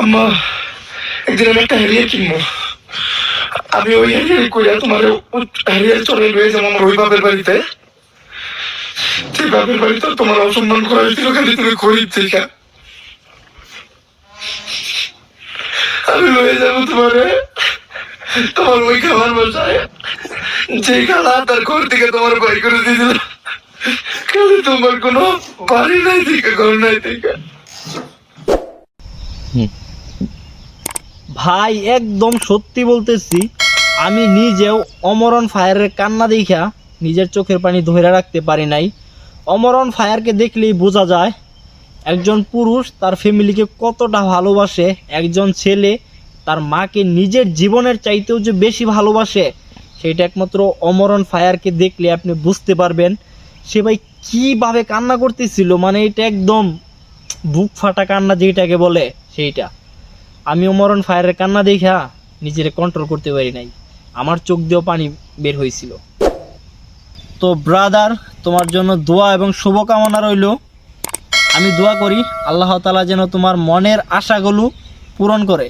আম্মা, একদিন আমি একটা হ্যারিয়ার কিনবো। আমি ওই হ্যারিয়ার কইরা তোমার হ্যারিয়ার চলে রয়ে যাবো আমার ওই বাপের বাড়িতে। সেই বাপের বাড়িতে তোমার অসম্মান করা হয়েছিল খালি তুমি গরিব থেকে। আমি লয়ে যাবো তোমারে তোমার ওই খাবার বসায়, যে খালা তার ঘর থেকে তোমার বাড়ি করে দিয়েছিল। খালি তোমার কোনো বাড়ি নাই থেকে, ঘর নাই থেকে। ভাই একদম সত্যি বলতেছি, আমি নিজেও অমরন ফায়ারের কান্না দেখা নিজের চোখের পানি ধরে রাখতে পারি নাই। অমরন ফায়ারকে দেখলেই বোঝা যায় একজন পুরুষ তার ফ্যামিলিকে কতটা ভালোবাসে, একজন ছেলে তার মাকে নিজের জীবনের চাইতেও যে বেশি ভালোবাসে, সেটা একমাত্র অমরন ফায়ারকে দেখলে আপনি বুঝতে পারবেন। সে ভাই কীভাবে কান্না করতেছিল, মানে এটা একদম বুক ফাটা কান্না যেটাকে বলে সেইটা। আমি অমরন ফায়ারের কান্না দেখা নিজেরে কন্ট্রোল করতে পারি নাই, আমার চোখ দিয়েও পানি বের হয়েছিল। তো ব্রাদার, তোমার জন্য দোয়া এবং শুভকামনা রইল। আমি দোয়া করি আল্লাহ তাআলা যেন তোমার মনের আশাগুলো পূরণ করে।